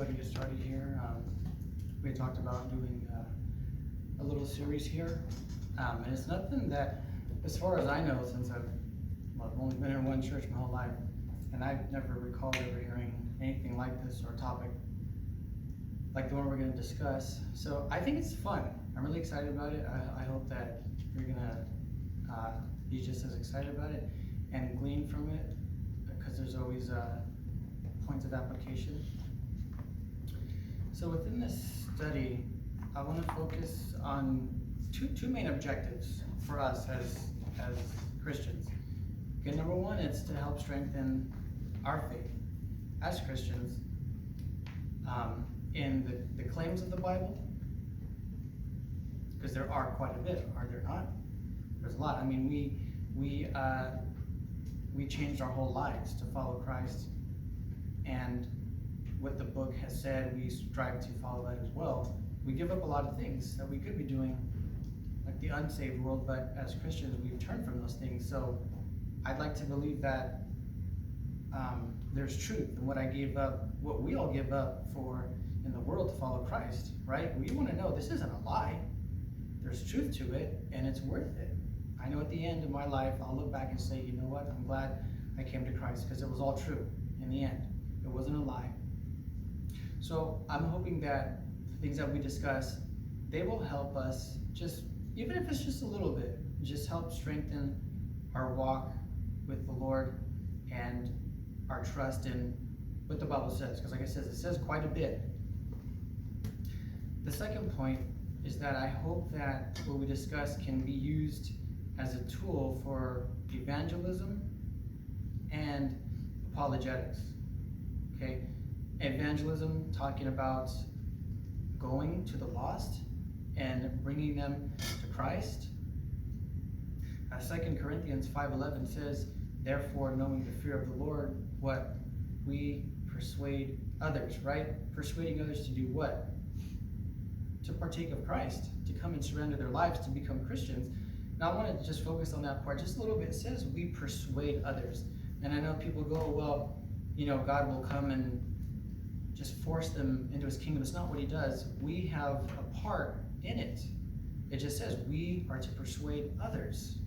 ahead and get started here. We talked about doing a little series here, and it's nothing that, as far as I know, since I've only been in one church my whole life, and I've never recalled ever hearing anything like this or a topic like the one we're going to discuss. So I think it's fun. I'm really excited about it. I hope that you're going to be just as excited about it and glean from it, because there's always points of application. So within this study, I want to focus on two main objectives for us as Christians. Okay, number one is to help strengthen our faith as Christians in the claims of the Bible, because there are quite a bit, are there not? There's a lot. I mean, we changed our whole lives to follow Christ, and what the book has said, we strive to follow that as well. We give up a lot of things that we could be doing, like the unsaved world, but as Christians, we've turned from those things. So I'd like to believe that there's truth in what I gave up, what we all give up for in the world to follow Christ, right? We want to know this isn't a lie. There's truth to it, and it's worth it. I know at the end of my life, I'll look back and say, you know what? I'm glad I came to Christ, because it was all true in the end. It wasn't a lie. So I'm hoping that the things that we discuss, they will help us, just even if it's just a little bit, just help strengthen our walk with the Lord and our trust in what the Bible says. Because like I said, it says quite a bit. The second point is that I hope that what we discuss can be used as a tool for evangelism and apologetics. Okay, evangelism, talking about going to the lost and bringing them to Christ. 2 Corinthians 5:11 says, therefore, knowing the fear of the Lord, what we persuade others, right? Persuading others to do what? To partake of Christ, to come and surrender their lives, to become Christians. Now I want to just focus on that part just a little bit. It says we persuade others. And I know people go, well, you know, God will come and just force them into his kingdom. It's not what he does. We have a part in it. It just says we are to persuade others,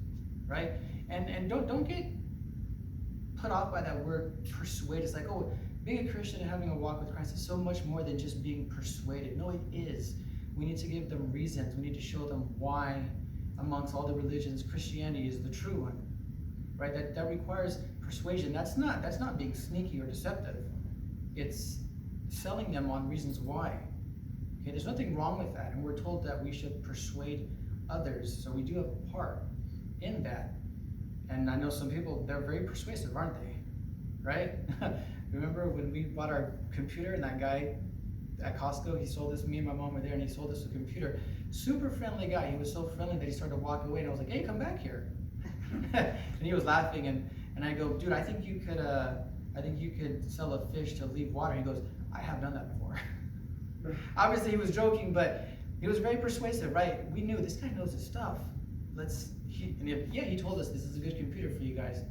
right? And don't get put off by that word persuade. It's like, oh, being a Christian and having a walk with Christ is so much more than just being persuaded. No, it is. We need to give them reasons. We need to show them why, amongst all the religions, Christianity is the true one, right? That requires persuasion. That's not being sneaky or deceptive. It's selling them on reasons why. Okay, there's nothing wrong with that, and we're told that we should persuade others. So we do have a part in that. And I know some people, they're very persuasive, aren't they? Right? Remember when we bought our computer and that guy at Costco, he sold us, me and my mom were there, and he sold us a computer. Super friendly guy. He was so friendly that he started to walk away, and I was like, hey, come back here. And he was laughing, and I go, dude, I think you could sell a fish to leave water. He goes, I have done that before. Obviously he was joking, but he was very persuasive, right? We knew this guy knows his stuff. He told us this is a good computer for you guys.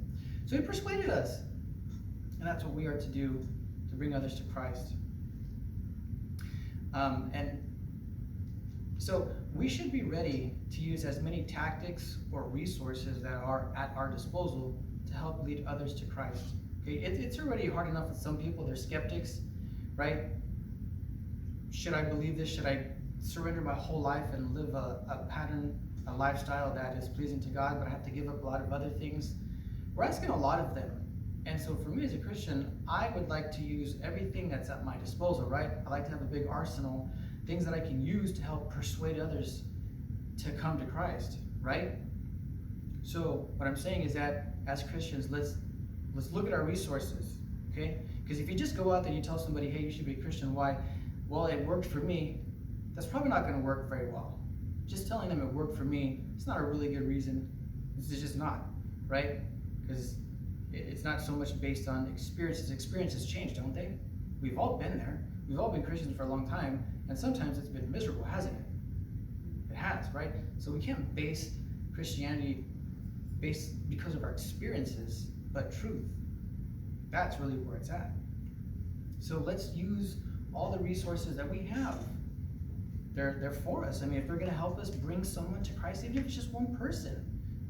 So he persuaded us. And that's what we are to do, to bring others to Christ. And so we should be ready to use as many tactics or resources that are at our disposal to help lead others to Christ. Okay, it's already hard enough with some people. They're skeptics, right? Should I believe this? Should I surrender my whole life and live a pattern, a lifestyle that is pleasing to God, but I have to give up a lot of other things? We're asking a lot of them. And so for me as a Christian, I would like to use everything that's at my disposal, right? I like to have a big arsenal, things that I can use to help persuade others to come to Christ, right? So what I'm saying is that as Christians, let's look at our resources, okay? Because if you just go out there and you tell somebody, hey, you should be a Christian, why? Well, it worked for me. That's probably not going to work very well. Just telling them it worked for me, it's not a really good reason. It's just not, right? Because it's not so much based on experiences. Experiences change, don't they? We've all been there. We've all been Christians for a long time, and sometimes it's been miserable, hasn't it? It has, right? So we can't base Christianity because of our experiences, but truth. That's really where it's at. So let's use all the resources that we have, they're for us. I mean, if they're going to help us bring someone to Christ, even if it's just one person,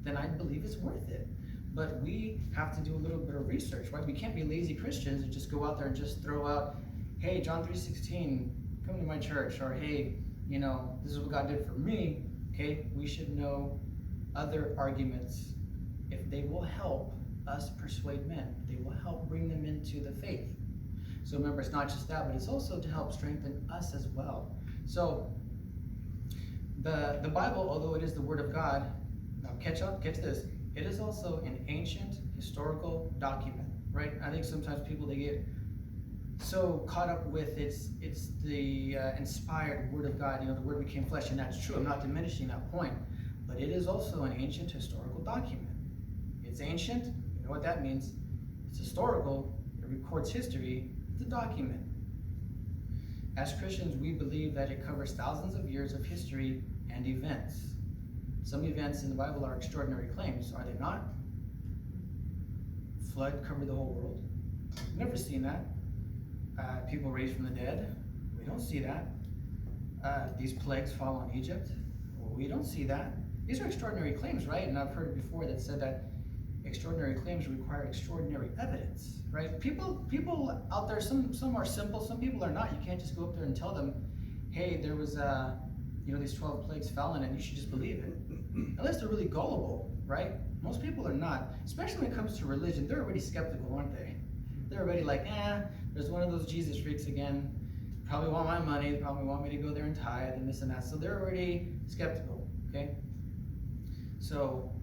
then I believe it's worth it. But we have to do a little bit of research, right? We can't be lazy Christians and just go out there and just throw out, hey, John 3:16, come to my church, or hey, you know, this is what God did for me. Okay, we should know other arguments if they will help us persuade men. They will help bring them into the faith. So remember, it's not just that, but it's also to help strengthen us as well. So the Bible, although it is the Word of God, now catch this, it is also an ancient historical document, right? I think sometimes people, they get so caught up with it's the inspired Word of God, you know, the Word became flesh, and that's true. I'm not diminishing that point, but it is also an ancient historical document. It's ancient, you know what that means. It's historical, it records history, it's a document. As Christians, we believe that it covers thousands of years of history and events. Some events in the Bible are extraordinary claims, are they not? Flood covered the whole world. We've never seen that. People raised from the dead, we don't see that. These plagues fall on Egypt, well, we don't see that. These are extraordinary claims, right? And I've heard it before that said that extraordinary claims require extraordinary evidence, right? People out there, some are simple, some people are not. You can't just go up there and tell them, hey, there was you know, these 12 plagues fell in it, and you should just believe it. Unless they're really gullible, right? Most people are not, especially when it comes to religion. They're already skeptical, aren't they? They're already like, there's one of those Jesus freaks again. Probably want my money, they probably want me to go there and tithe and this and that. So they're already skeptical, okay? So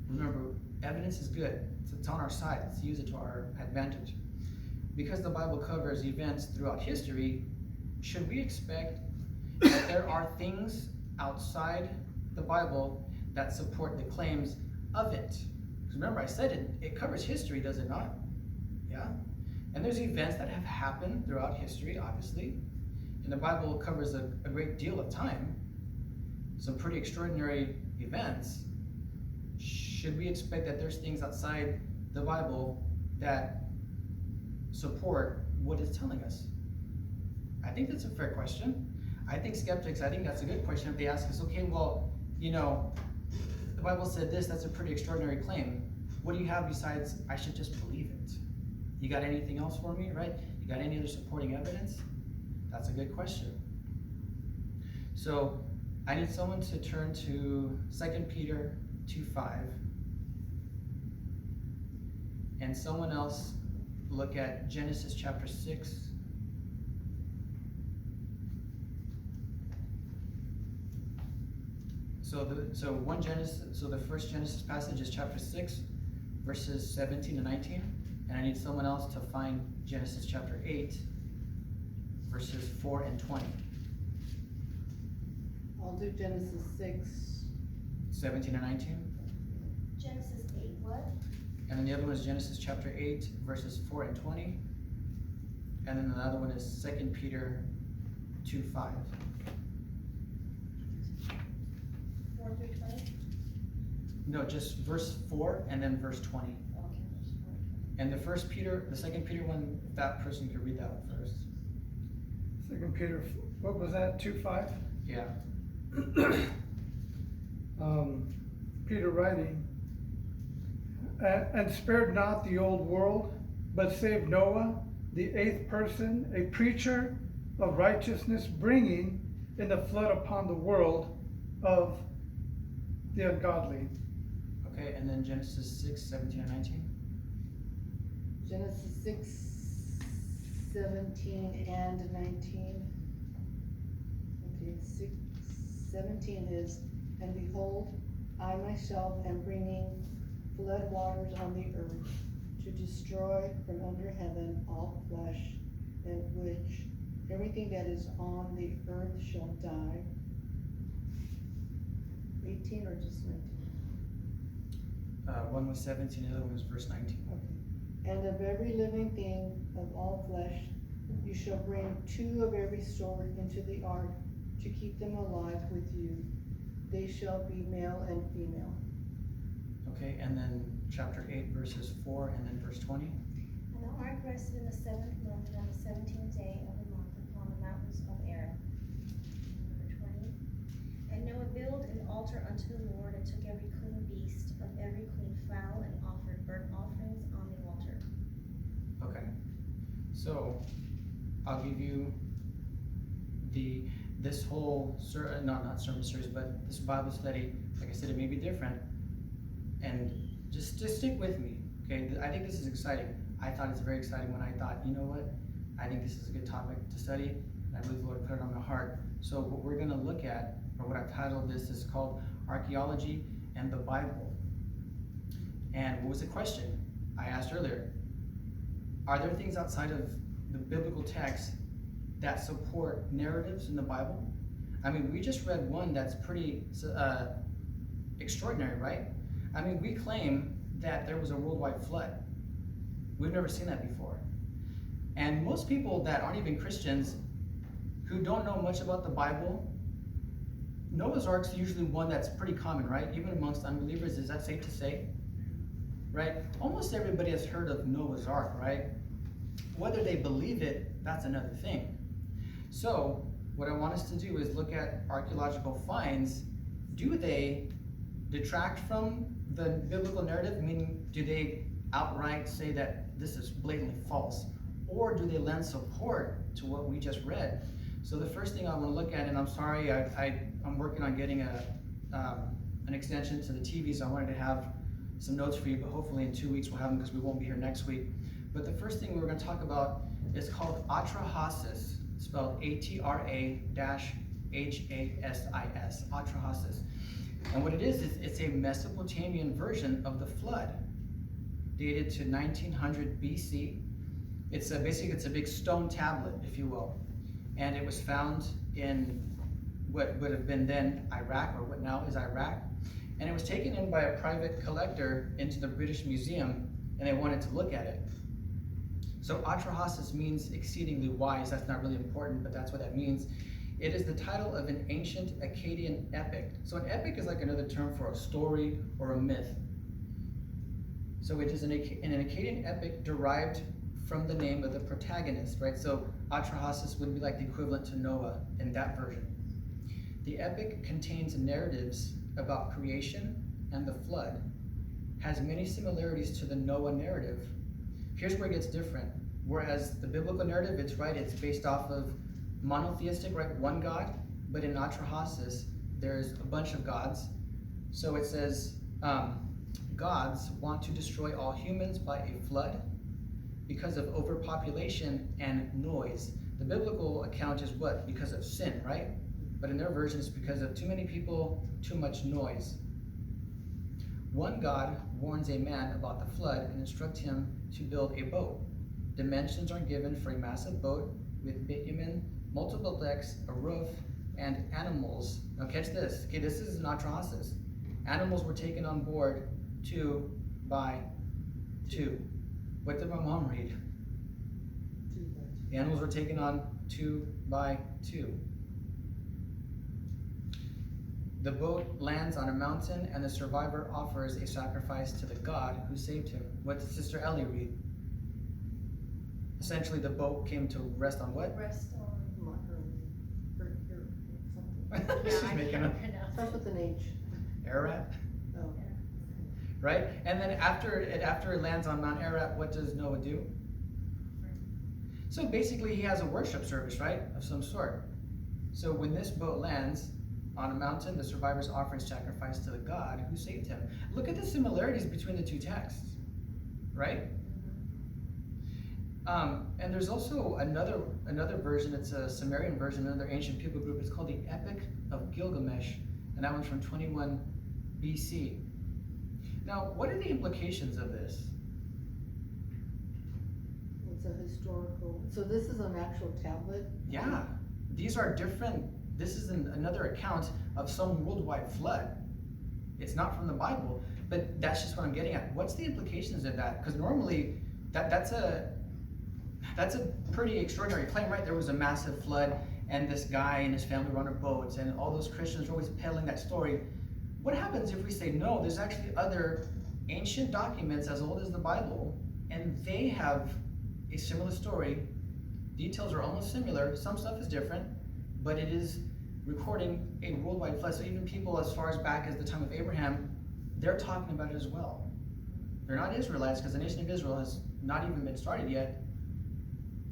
remember, evidence is good. It's on our side. Let's use it to our advantage. Because the Bible covers events throughout history, should we expect that there are things outside the Bible that support the claims of it? Because remember, I said it covers history, does it not? Yeah? And there's events that have happened throughout history, obviously. And the Bible covers a great deal of time. Some pretty extraordinary events. Should we expect that there's things outside the Bible that support what it's telling us? I think that's a fair question. I think skeptics, I think that's a good question if they ask us, okay, well, you know, the Bible said this, that's a pretty extraordinary claim. What do you have besides I should just believe it? You got anything else for me, right? You got any other supporting evidence? That's a good question. So I need someone to turn to 2 Peter 2:5. And someone else look at Genesis chapter 6. So the first Genesis passage is chapter 6, verses 17 and 19. And I need someone else to find Genesis chapter 8, verses 4 and 20. I'll do Genesis 6. 17 and 19. Genesis 8, what? And then the other one is Genesis chapter 8, verses 4 and 20. And then the other one is 2 Peter 2:5. 4 through 20? No, just verse 4 and then verse 20. Okay, verse 4. And the 2 Peter one, if that person could read that one first. 2 Peter, what was that, 2:5? Yeah. Peter writing, and spared not the old world, but saved Noah, the 8th person, a preacher of righteousness, bringing in the flood upon the world of the ungodly. Okay, and then Genesis 6, 17 and 19. Genesis 6, 17 and 19. Okay, 6, 17 is, and behold, I myself am bringing flood waters on the earth to destroy from under heaven all flesh, in which everything that is on the earth shall die. 18 or just 19? One was 17, the other one was verse 19. Okay. And of every living thing of all flesh, you shall bring 2 of every sort into the ark to keep them alive with you. They shall be male and female. Okay, and then chapter 8, verses 4 and then verse 20. And the ark rested in the 7th month, and on the 17th day of the month, and mountains of Ararat. Number 20. And Noah built an altar unto the Lord, and took every clean beast of every clean fowl, and offered burnt offerings on the altar. Okay. So, I'll give you this whole not sermon series, but this Bible study. Like I said, it may be different, and just stick with me. Okay, I think this is exciting. I thought it's very exciting when I thought, you know what? I think this is a good topic to study, and I believe the Lord put it on my heart. So what we're going to look at, or what I've titled this, is called Archaeology and the Bible. And what was the question I asked earlier? Are there things outside of the biblical text that support narratives in the Bible? I mean, we just read one that's pretty extraordinary, right? I mean, we claim that there was a worldwide flood. We've never seen that before. And most people that aren't even Christians, who don't know much about the Bible, Noah's Ark's usually one that's pretty common, right? Even amongst unbelievers, is that safe to say? Right? Almost everybody has heard of Noah's Ark, right? Whether they believe it, that's another thing. So, what I want us to do is look at archaeological finds. Do they detract from the biblical narrative? Meaning, do they outright say that this is blatantly false? Or do they lend support to what we just read? So the first thing I want to look at, and I'm sorry, I'm working on getting an extension to the TV, so I wanted to have some notes for you, but hopefully in 2 weeks we'll have them because we won't be here next week. But the first thing we're going to talk about is called Atrahasis, spelled A-T-R-A-H-A-S-I-S, Atrahasis. And what it is it's a Mesopotamian version of the flood, dated to 1900 BC. It's basically it's a big stone tablet, if you will. And it was found in what would have been then Iraq, or what now is Iraq. And it was taken in by a private collector into the British Museum, and they wanted to look at it. So Atrahasis means exceedingly wise. That's not really important, but that's what that means. It is the title of an ancient Akkadian epic. So an epic is like another term for a story or a myth. So it is an Akkadian epic derived from the name of the protagonist, right? So Atrahasis would be like the equivalent to Noah in that version. The epic contains narratives about creation and the flood, has many similarities to the Noah narrative. Here's where it gets different. Whereas the biblical narrative, it's based off of monotheistic, right? One God, but in Atrahasis, there's a bunch of gods. So it says, gods want to destroy all humans by a flood because of overpopulation and noise. The biblical account is what? Because of sin, right? But in their version, it's because of too many people, too much noise. One God warns a man about the flood and instructs him to build a boat. Dimensions are given for a massive boat with bitumen, multiple decks, a roof, and animals. Now catch this. Okay, this is an Atrahasis. Animals were taken on board 2 by 2. What did my mom read? 2 by 2. The animals were taken on 2 by 2. The boat lands on a mountain, and the survivor offers a sacrifice to the God who saved him. What did Sister Ellie read? Essentially, the boat came to rest on what? Rest on. Something. She's making up. Starts with an H. Ararat, Oh. right? And then after it lands on Mount Ararat, what does Noah do? So basically, he has a worship service, right, of some sort. So when this boat lands on a mountain, the survivor's offering sacrifice to the God who saved him. Look at the similarities between the two texts, right? And there's also another version. It's a Sumerian version, another ancient people group. It's called the Epic of Gilgamesh, and that one's from 21 BC. Now, what are the implications of this? It's a historical. So this is an actual tablet? Yeah, these are different. This is another account of some worldwide flood. It's not from the Bible, but that's just what I'm getting at. What's the implications of that? Because normally, that's a pretty extraordinary claim, right? There was a massive flood, and this guy and his family were on a boat, and all those Christians were always peddling that story. What happens if we say, no, there's actually other ancient documents as old as the Bible, and they have a similar story details are almost similar. Some stuff is different, but it is recording a worldwide flood. So even people as far as back as the time of Abraham, they're talking about it as well. They're not Israelites because the nation of Israel has not even been started yet.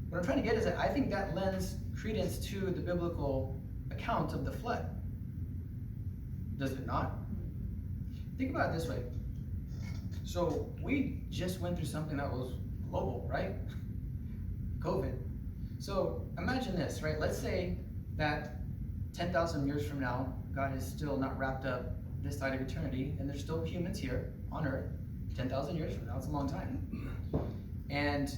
What I'm trying to get is that I think that lends credence to the biblical account of the flood. Does it not? Think about it this way. So we just went through something that was global, right? COVID. So imagine this, right? Let's say that 10,000 years from now, God is still not wrapped up this side of eternity, and there's still humans here on earth. 10,000 years from now, it's a long time. And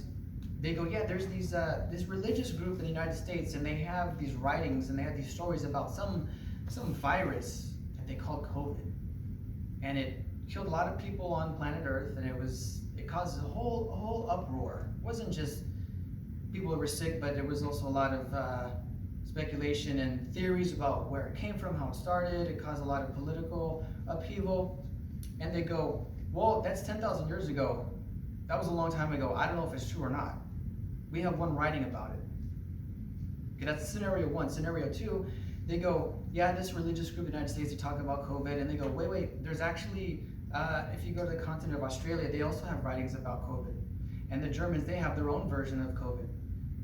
they go, yeah, there's these this religious group in the United States, and they have these writings and they have these stories about some virus that they call COVID, and it killed a lot of people on planet Earth, and it caused a whole uproar. It wasn't just people that were sick, but there was also a lot of speculation and theories about where it came from, how it started. It caused a lot of political upheaval, and they go, well, that's 10,000 years ago. That was a long time ago. I don't know if it's true or not. We have one writing about it. Okay, that's scenario one. Scenario two, they go, yeah, this religious group in the United States, they talk about COVID, and they go, wait, there's actually, if you go to the continent of Australia, they also have writings about COVID. And the Germans, they have their own version of COVID.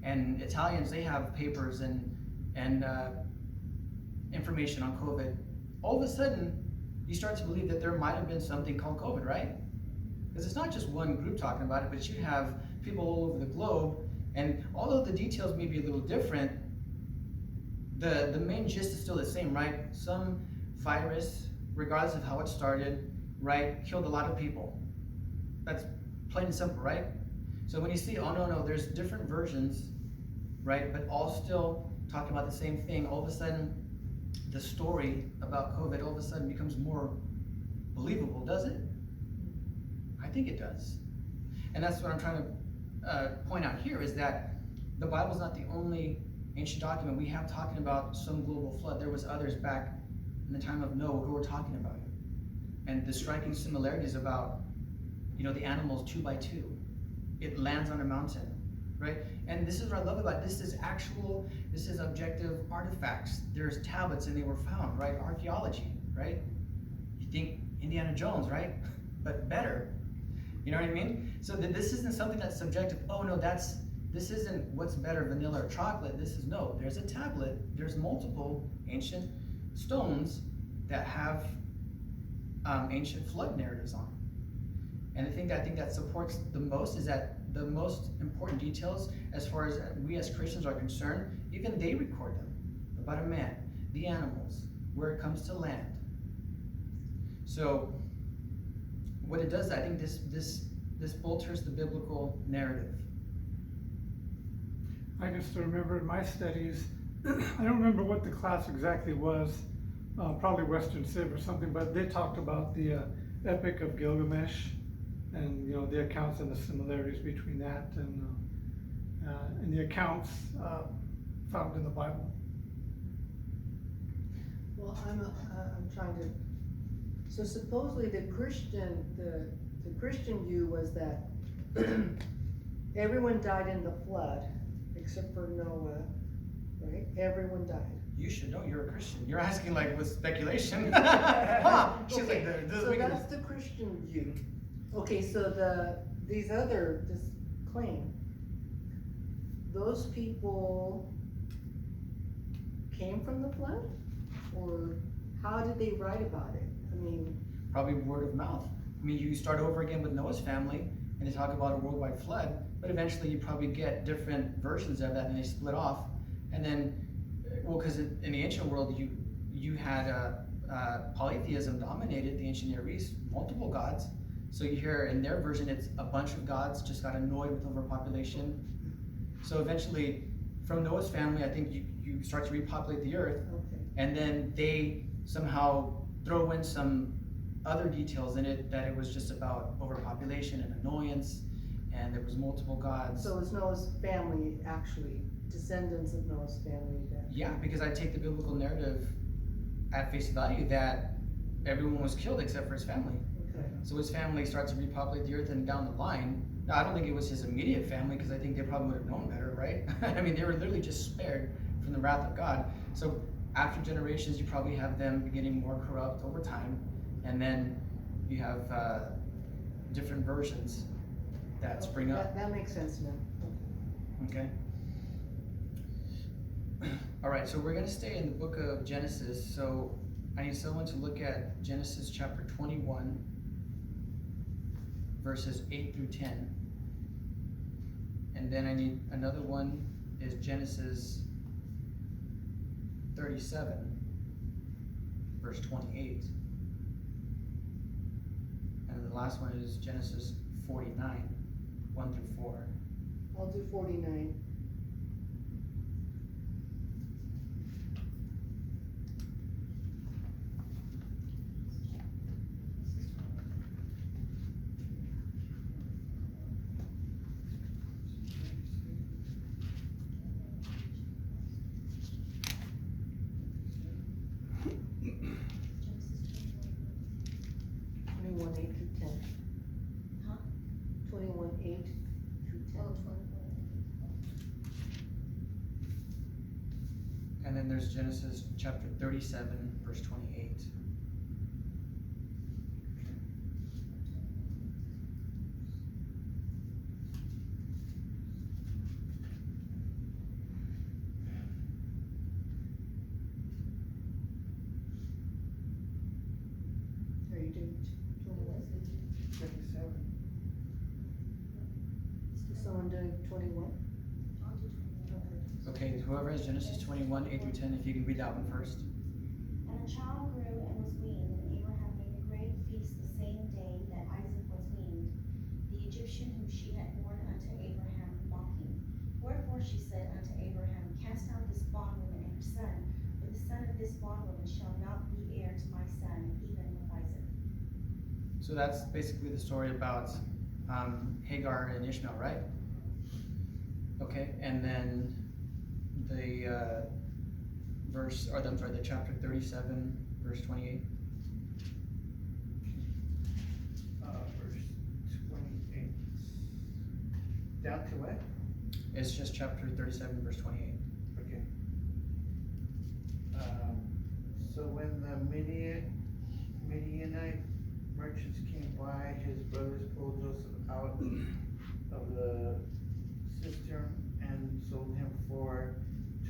And Italians, they have papers and information on COVID. All of a sudden, you start to believe that there might have been something called COVID, right? Because it's not just one group talking about it, but you have people all over the globe, and although the details may be a little different, the main gist is still the same, right? Some virus, regardless of how it started, right, killed a lot of people. That's plain and simple, right? So when you see, oh no, there's different versions, right, but all still talking about the same thing, all of a sudden, the story about COVID all of a sudden becomes more believable, does it? I think it does. And that's what I'm trying to point out here, is that the Bible's not the only ancient document we have talking about some global flood. There was others back in the time of Noah who were talking about it. And the striking similarities about, the animals 2 by 2. It lands on a mountain, right? And this is what I love about it. This is objective artifacts. There's tablets and they were found, right? Archaeology, right? You think Indiana Jones, right? But better. You know what I mean? So this isn't something that's subjective. Oh no, this isn't what's better, vanilla or chocolate. There's a tablet. There's multiple ancient stones that have ancient flood narratives on. And the thing that I think that supports the most is that the most important details, as far as we as Christians are concerned, even they record them about a man, the animals, where it comes to land. So what it does, I think this bolsters the biblical narrative. I just remember in my studies, I don't remember what the class exactly was, probably Western Civ or something, but they talked about the Epic of Gilgamesh, and the accounts and the similarities between that and the accounts found in the Bible. Well, I'm trying to. So supposedly the Christian view was that everyone died in the flood except for Noah, right? Everyone died. You should know, you're a Christian. You're asking like with speculation. She's Okay, like, so that's the Christian view. Okay, so this claim, those people came from the flood, or how did they write about it? I mean, probably word of mouth. I mean, you start over again with Noah's family, and they talk about a worldwide flood, but eventually you probably get different versions of that, and they split off. And then, because in the ancient world, you had polytheism dominated the ancient Near East, multiple gods. So you hear in their version, it's a bunch of gods just got annoyed with overpopulation. So eventually, from Noah's family, I think you start to repopulate the earth, okay. and then they somehow throw in some other details in it, that it was just about overpopulation and annoyance, and there was multiple gods. So it's Noah's family, actually, descendants of Noah's family that. Yeah, because I take the biblical narrative at face value that everyone was killed except for his family. Okay. So his family starts to repopulate the earth, and down the line, No, I don't think it was his immediate family, because I think they probably would have known better, right? I mean, they were literally just spared from the wrath of God. So after generations, you probably have them getting more corrupt over time, and then you have different versions that spring up. That makes sense now. Okay. All right, so we're going to stay in the book of Genesis. So I need someone to look at Genesis chapter 21, verses 8 through 10. And then I need another one is Genesis 37, verse 28. And the last one is Genesis 49, 1 through 4. I'll do 49. Genesis 21, 8 through 10. Huh? 21, 8 through 10. 21. And then there's Genesis chapter 37, verse 28. Are you doing 21? 37. Is someone doing 21? I'll do 21. Okay, whoever has Genesis 21, 8 through 10, if you can read that one first. And a child grew and was weaned, and Abraham made a great feast the same day that Isaac was weaned. The Egyptian whom she had borne unto Abraham mocking. Wherefore she said unto Abraham, Cast out this bondwoman and her son, for the son of this bondwoman shall not be heir to my son, even with Isaac. So that's basically the story about Hagar and Ishmael, right? Okay, and then the the chapter 37, verse 28. Verse 28. Down to what? It's just chapter 37, verse 28. Okay. So when the Midianite merchants came by, his brothers pulled Joseph out of the cistern and sold him for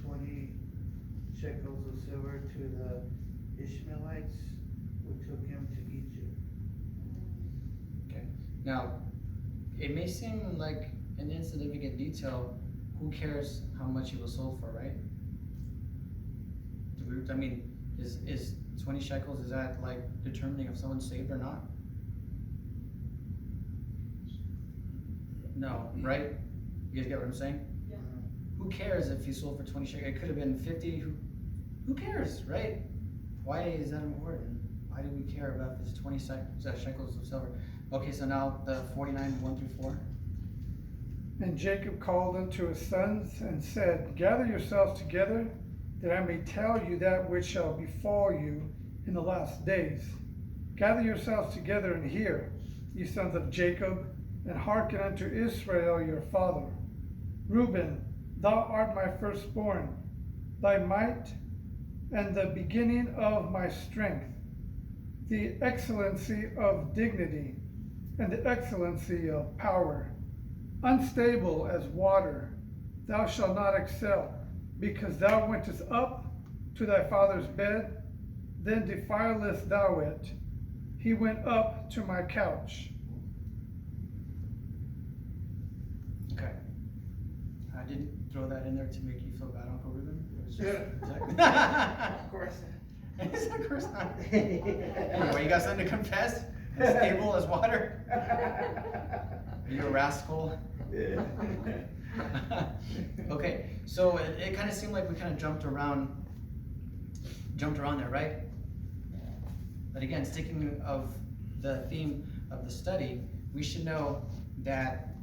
20 shekels of silver to the Ishmaelites, who took him to Egypt. Okay. Now, it may seem like an insignificant detail. Who cares how much he was sold for, right? I mean, is 20 shekels, is that like determining if someone's saved or not? No, right? You guys get what I'm saying? Yeah. Who cares if he sold for 20 shekels? It could have been 50. Who cares, right? Why is that important? Why do we care about if it's 20 shekels of silver? Okay, so now the 49, 1 through 4. And Jacob called unto his sons and said, Gather yourselves together, that I may tell you that which shall befall you in the last days. Gather yourselves together and hear, ye sons of Jacob, and hearken unto Israel your father. Reuben, thou art my firstborn, thy might, and the beginning of my strength, the excellency of dignity, and the excellency of power. Unstable as water, thou shalt not excel, because thou wentest up to thy father's bed, then defilest thou it. He went up to my couch. Okay. I didn't throw that in there to make you feel bad, Uncle Ruben. It was just Of course. Of course not. Anyway, you got something to confess? Unstable as water? Are you a rascal? Okay, so it kind of seemed like we kind of jumped around there, right? But again, sticking of the theme of the study, we should know that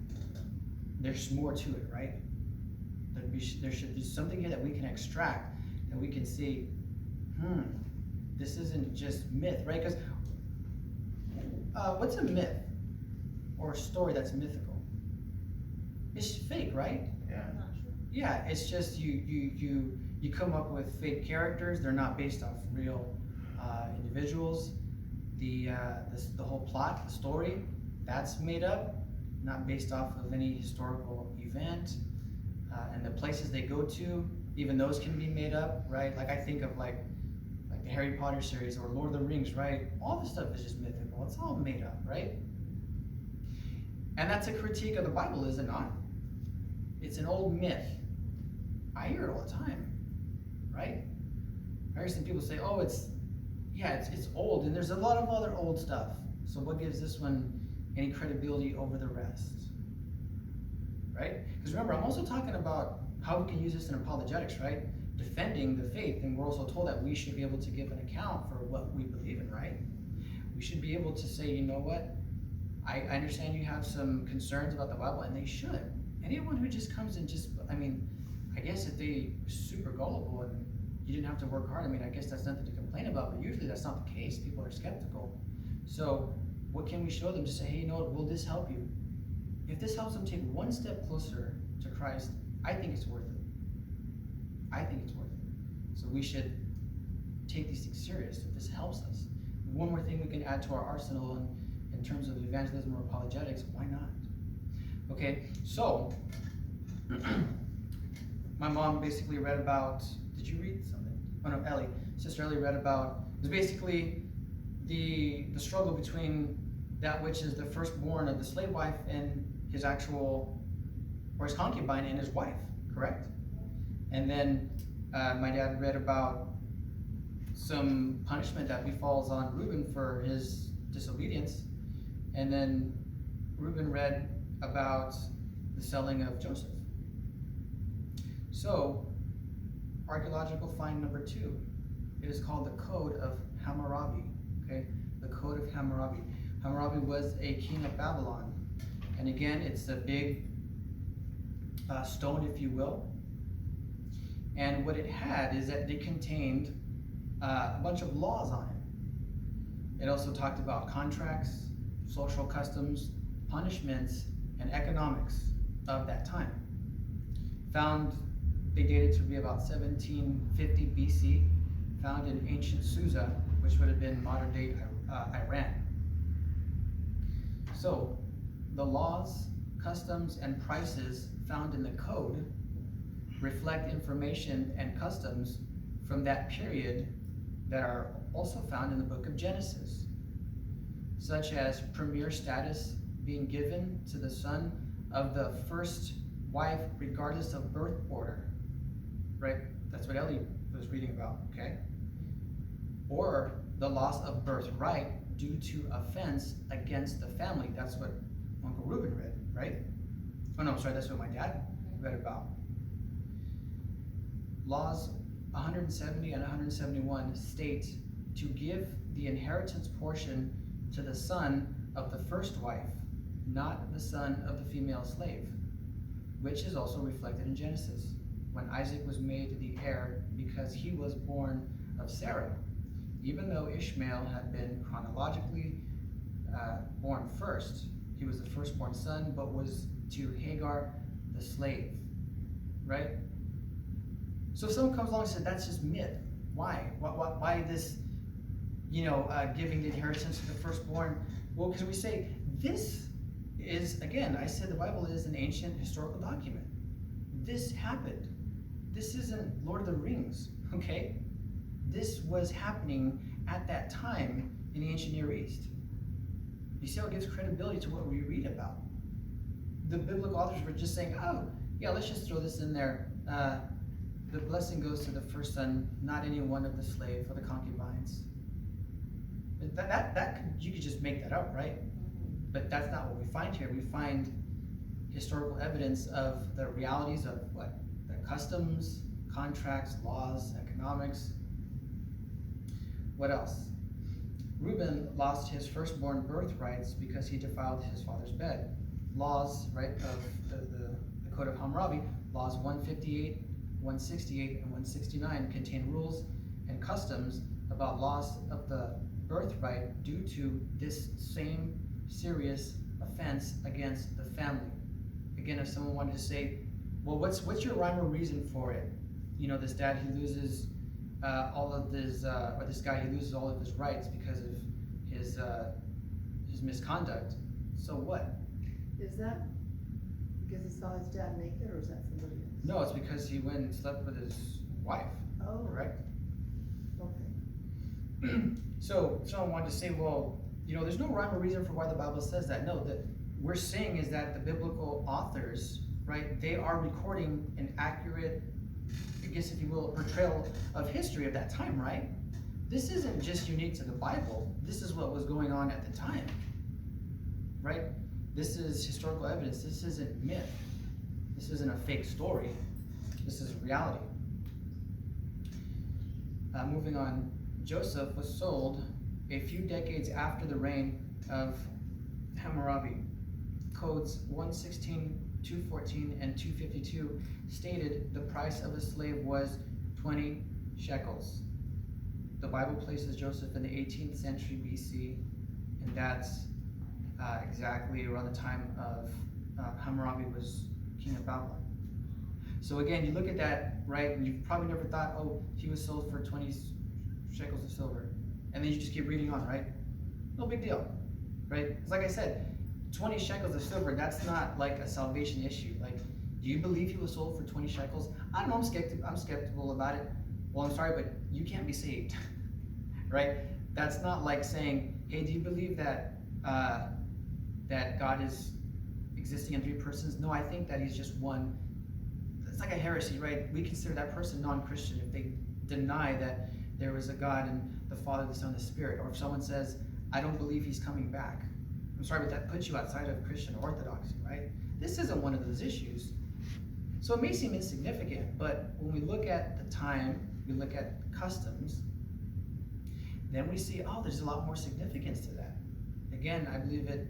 there's more to it, right? That there should be something here that we can extract, that we can see, this isn't just myth, right? Because what's a myth or a story that's mythical? It's fake, right? Yeah. Not true. Yeah, it's just you come up with fake characters. They're not based off real individuals. The whole plot, the story, that's made up, not based off of any historical event. And the places they go to, even those can be made up, right? Like I think of like the Harry Potter series or Lord of the Rings, right? All this stuff is just mythical. It's all made up, right? And that's a critique of the Bible, is it not? It's an old myth. I hear it all the time, right? I hear some people say, "Oh, it's old," and there's a lot of other old stuff. So what gives this one any credibility over the rest? Right? Because remember, I'm also talking about how we can use this in apologetics, right? Defending the faith, and we're also told that we should be able to give an account for what we believe in, right? We should be able to say, you know what? I understand you have some concerns about the Bible, and they should. Anyone who just comes and I guess if they super gullible and you didn't have to work hard, I guess that's nothing to complain about, but usually that's not the case. People are skeptical. So what can we show them? Just say, hey, you know what, will this help you? If this helps them take one step closer to Christ, I think it's worth it. I think it's worth it. So we should take these things serious if this helps us. One more thing we can add to our arsenal in terms of evangelism or apologetics, why not? Okay, so my mom basically read about, did you read something? Oh no, Ellie, Sister Ellie read about, it was basically the struggle between that which is the firstborn of the slave wife and his actual, or his concubine and his wife, correct? And then my dad read about some punishment that befalls on Reuben for his disobedience. And then Reuben read about the selling of Joseph. So, archaeological find number 2. It is called the Code of Hammurabi. Okay, the Code of Hammurabi. Hammurabi was a king of Babylon, and again, it's a big stone, if you will. And what it had is that it contained a bunch of laws on it. It also talked about contracts, social customs, punishments, and economics of that time. Found, they dated to be about 1750 BC, found in ancient Susa, which would have been modern day Iran. So, the laws, customs, and prices found in the code reflect information and customs from that period that are also found in the book of Genesis, such as premier status being given to the son of the first wife regardless of birth order, right? That's what Ellie was reading about, okay? Or the loss of birthright due to offense against the family. That's what Uncle Reuben read, right? Oh no, sorry, that's what my dad read about. Laws 170 and 171 state to give the inheritance portion to the son of the first wife, not the son of the female slave, which is also reflected in Genesis, when Isaac was made the heir because he was born of Sarah, even though Ishmael had been chronologically born first. He was the firstborn son, but was to Hagar the slave, right? So if someone comes along and says that's just myth, why? Why this, giving the inheritance to the firstborn? Well, because we say this is, again, I said the Bible is an ancient historical document. This happened. This isn't Lord of the Rings, okay? This was happening at that time in the ancient Near East. You see how it gives credibility to what we read about. The biblical authors were just saying, oh, yeah, let's just throw this in there. The blessing goes to the first son, not any one of the slave or the concubines. You could just make that up, right? But that's not what we find here. We find historical evidence of the realities of what? The customs, contracts, laws, economics. What else? Reuben lost his firstborn birthrights because he defiled his father's bed. Laws, right, of the Code of Hammurabi, laws 158, 168, and 169 contain rules and customs about loss of the birthright due to this same serious offense against the family. again, if someone wanted to say, well, what's your rhyme or reason for it? You know, this dad, he loses all of his, or this guy, he loses all of his rights because of his misconduct. So what? Is that because he saw his dad naked, or is that somebody else? No, it's because he went and slept with his wife, Oh, correct? okay. So someone wanted to say, well, you know, there's no rhyme or reason for why the Bible says that. No, that we're saying is that the biblical authors, right, they are recording an accurate, I guess if you will, portrayal of history of that time, right? This isn't just unique to the Bible. This is what was going on at the time, right? This is historical evidence. This isn't myth. This isn't a fake story. This is reality. Moving on, Joseph was sold a few decades after the reign of Hammurabi. Codes 116, 214, and 252 stated the price of a slave was 20 shekels. The Bible places Joseph in the 18th century BC, and that's exactly around the time of Hammurabi was king of Babylon. So again, you look at that, right, and you've probably never thought, oh, he was sold for 20 shekels of silver. And then you just keep reading on, right? No big deal, right? It's like I said, 20 shekels of silver, that's not like a salvation issue. Like, do you believe he was sold for 20 shekels? I don't know, I'm skeptical about it. Well, I'm sorry, but you can't be saved, right? That's not like saying, hey, do you believe that that God is existing in three persons? No, I think that he's just one. It's like a heresy, right? We consider that person non-Christian if they deny that there was a God and the Father, the Son, the Spirit. Or if someone says, I don't believe he's coming back. I'm sorry, but that puts you outside of Christian orthodoxy, right? This isn't one of those issues. So it may seem insignificant, but when we look at the time, we look at customs, then we see, oh, there's a lot more significance to that. Again, I believe it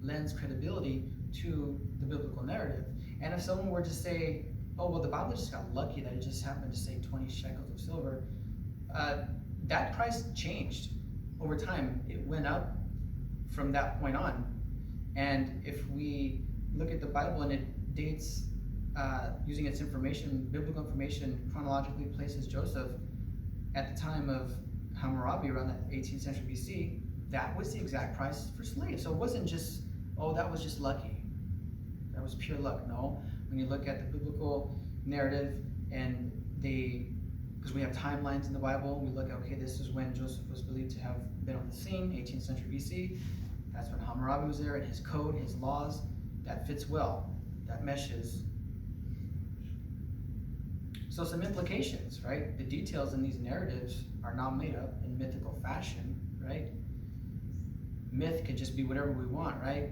lends credibility to the biblical narrative. And if someone were to say, oh, well, the Bible just got lucky that it just happened to say 20 shekels of silver, that price changed over time. It went up from that point on. And if we look at the Bible and it dates, using its information, biblical information, chronologically places Joseph at the time of Hammurabi around the 18th century BC, that was the exact price for slaves. So it wasn't just, oh, that was just lucky. That was pure luck. No, when you look at the biblical narrative and because we have timelines in the Bible, we look at, okay, this is when Joseph was believed to have been on the scene, 18th century BC. That's when Hammurabi was there, and his code, his laws, that fits well, that meshes. So some implications, right? The details in these narratives are not made up in mythical fashion, right? Myth could just be whatever we want, right?